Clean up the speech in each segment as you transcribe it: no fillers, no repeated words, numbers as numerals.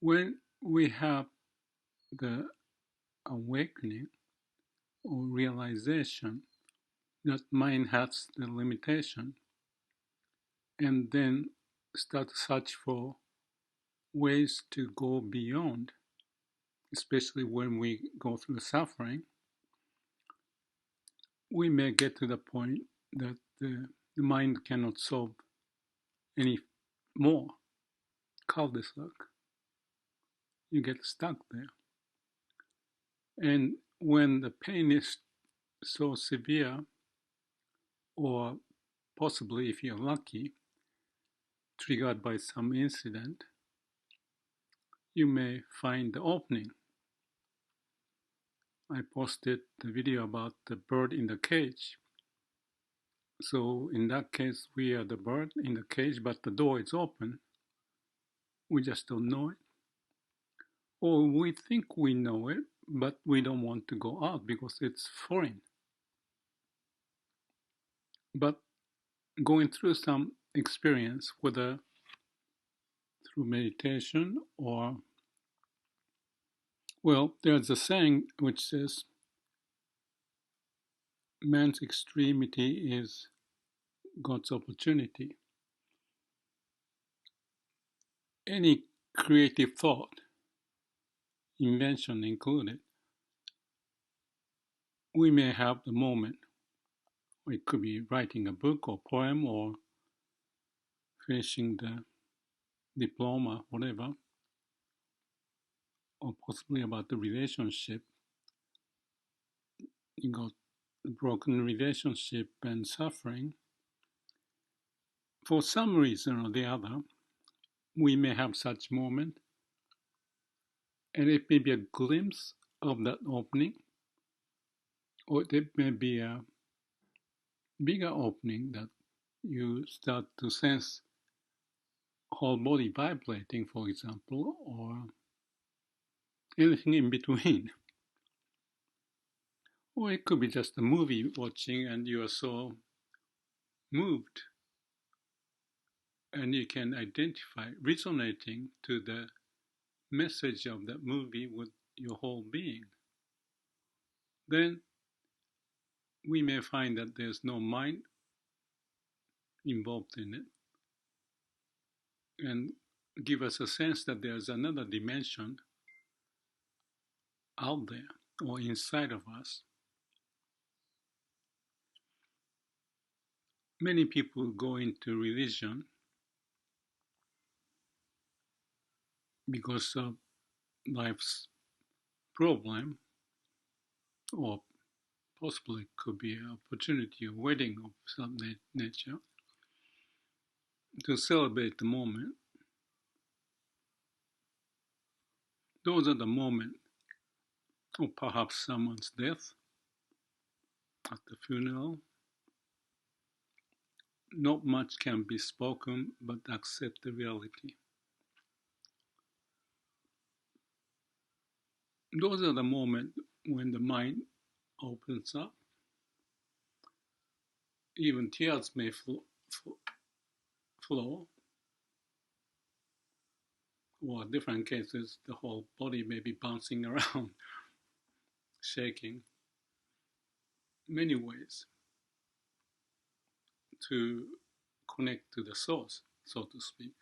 When we have the awakening or realization that mind has the limitation, and then start to search for ways to go beyond, especially when we go through suffering, we may get to the point that the mind cannot solve any more cul-de-sac. You get stuck there. And when the pain is so severe, or possibly, if you're lucky, triggered by some incident, you may find the opening. I posted the video about the bird in the cage. So in that case, we are the bird in the cage, but the door is open. We just don't know it. Or we think we know it, but we don't want to go out because it's foreign. But going through some experience, whether through meditation or, well, there's a saying which says, man's extremity is God's opportunity. Any creative thought, invention included, we may have the moment. It could be writing a book or poem or finishing the diploma, whatever, or possibly about the relationship. You got a broken relationship and suffering. For some reason or the other, we may have such moment, and it may be a glimpse of that opening, or it may be a bigger opening that you start to sense whole body vibrating, for example, or anything in between. Or it could be just a movie watching and you are so moved and you can identify resonating to the message of that movie with your whole being. Then we may find that there's no mind involved in it and give us a sense that there's another dimension out there or inside of us. Many people go into religion because of life's problem, or possibly could be an opportunity, a wedding of some nature, to celebrate the moment. Those are the moments, or perhaps someone's death at the funeral. Not much can be spoken, but accept the reality. Those are the moments when the mind opens up. Even tears may flow, or in different cases, the whole body may be bouncing around, shaking. Many ways to connect to the source, so to speak.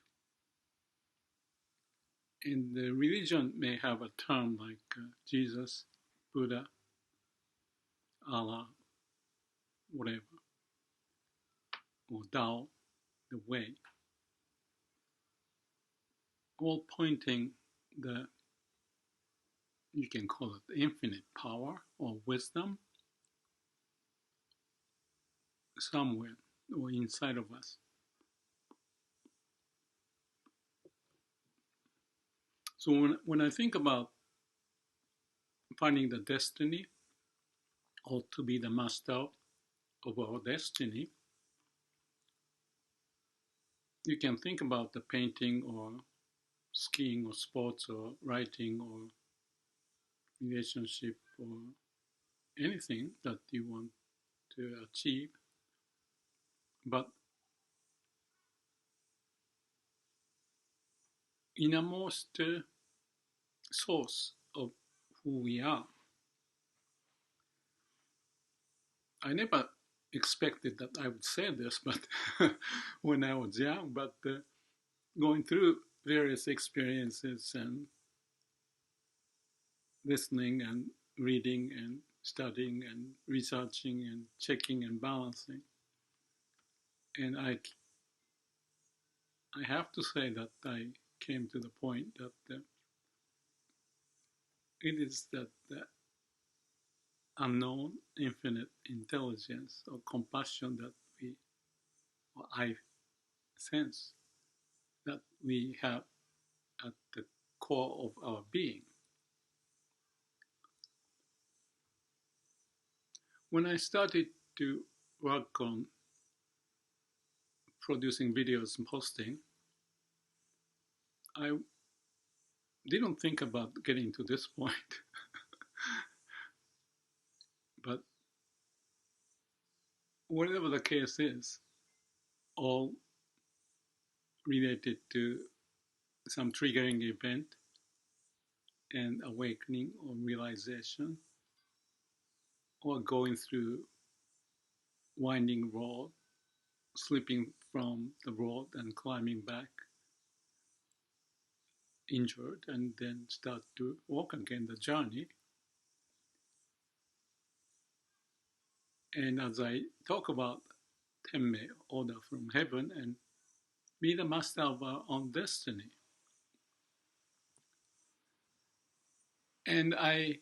And the religion may have a term like Jesus, Buddha, Allah, whatever, or Tao, the way, all pointing the, you can call it infinite power or wisdom somewhere or inside of us. So when I think about finding the destiny or to be the master of our destiny, you can think about the painting or skiing or sports or writing or relationship or anything that you want to achieve. But innermost source of who we are. I never expected that I would say this, but when I was young, but going through various experiences and listening and reading and studying and researching and checking and balancing. And I have to say that I came to the point that it is that the unknown infinite intelligence or compassion that or I sense that we have at the core of our being. When I started to work on producing videos and posting, I didn't think about getting to this point, but whatever the case is, all related to some triggering event and awakening or realization, or going through winding road, slipping from the road and climbing back, injured, and then start to walk again the journey. And as I talk about Tenmei, order from heaven, and be the master of our own destiny. And I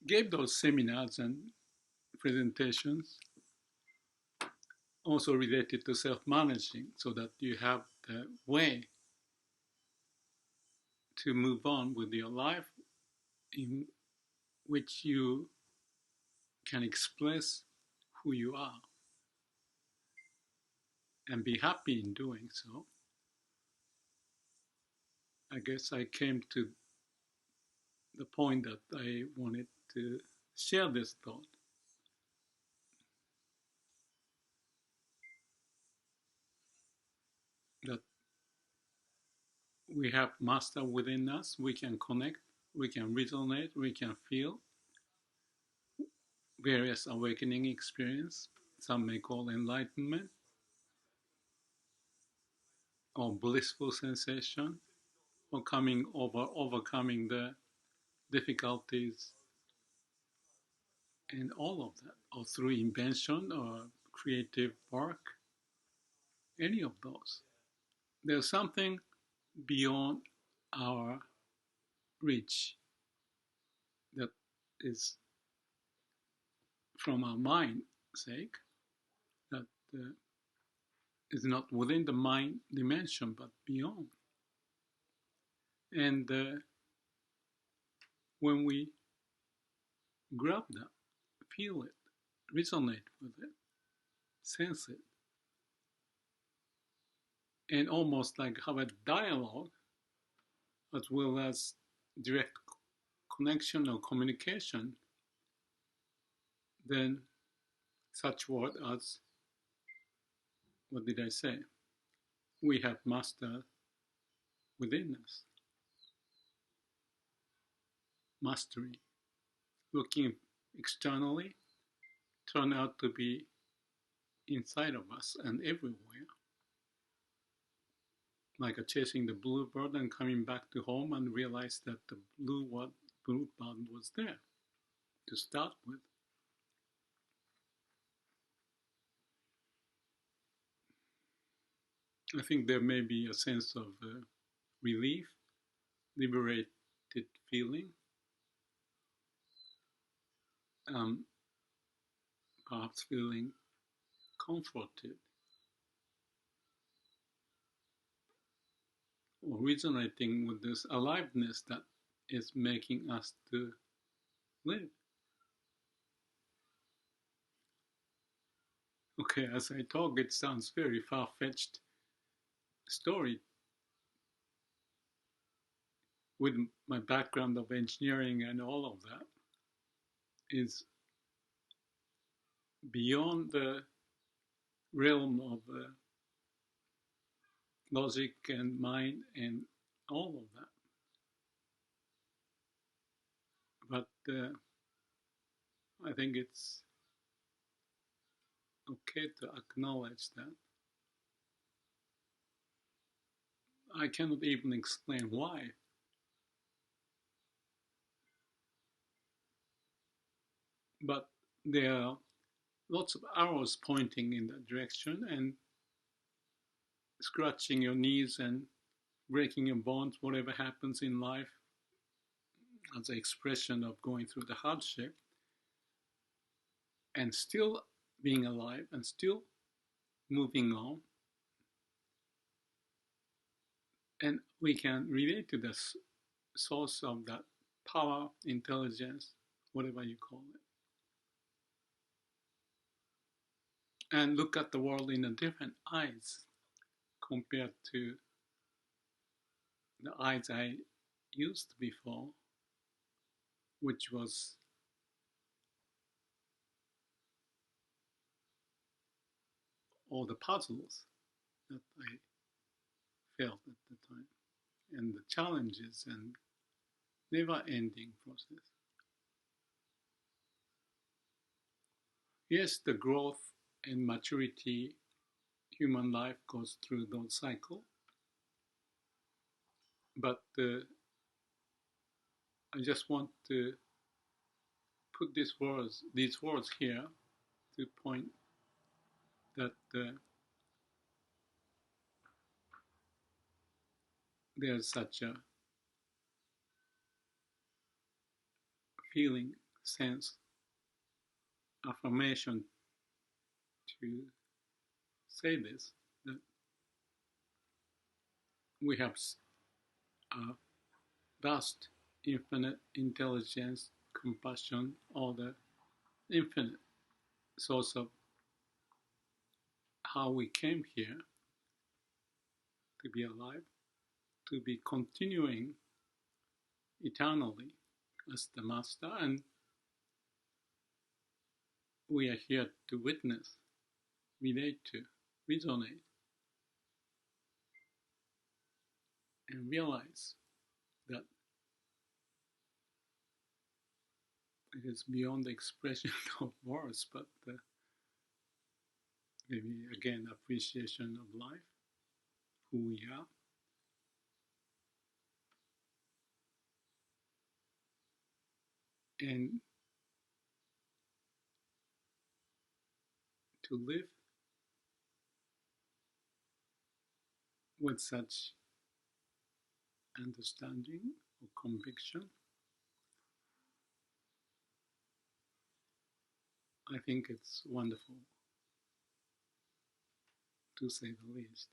gave those seminars and presentations also related to self-managing, so that you have the way to move on with your life in which you can express who you are and be happy in doing so. I guess I came to the point that I wanted to share this thought, that we have master within us. We can connect, we can resonate, we can feel various awakening experience. Some may call enlightenment or blissful sensation, or overcoming the difficulties and all of that, or through invention or creative work, any of those. There's something beyond our reach that is from our mind sake, that uh, is not within the mind dimension but beyond. And when we grab that, feel it, resonate with it, sense it, and almost like have a dialogue as well as direct connection or communication, then such word as, what did I say? We have master within us. Mastery. Looking externally turn out to be inside of us and everywhere. Like a chasing the bluebird and coming back to home and realize that the bluebird was there to start with. I think there may be a sense of relief, liberated feeling, perhaps feeling comforted or resonating with this aliveness that is making us to live. Okay, as I talk, it sounds very far-fetched story. With my background of engineering and all of that, is beyond the realm of logic and mind and all of that. But I think it's okay to acknowledge that. I cannot even explain why, but there are lots of arrows pointing in that direction, and scratching your knees and breaking your bones, whatever happens in life, as an expression of going through the hardship and still being alive and still moving on. And we can relate to the source of that power, intelligence, whatever you call it, and look at the world in a different eyes compared to the eyes I used before, which was all the puzzles that I felt at the time, and the challenges and never ending process. Yes, the growth and maturity, human life goes through those cycles, but I just want to put these words here to point that there's such a feeling, sense, affirmation to say this, that we have a vast, infinite intelligence, compassion, all the infinite source of how we came here to be alive, to be continuing eternally as the master, and we are here to witness, relate to, resonate, and realize that it is beyond the expression of words, but maybe again appreciation of life, who we are, and to live with such understanding or conviction, I think it's wonderful, to say the least.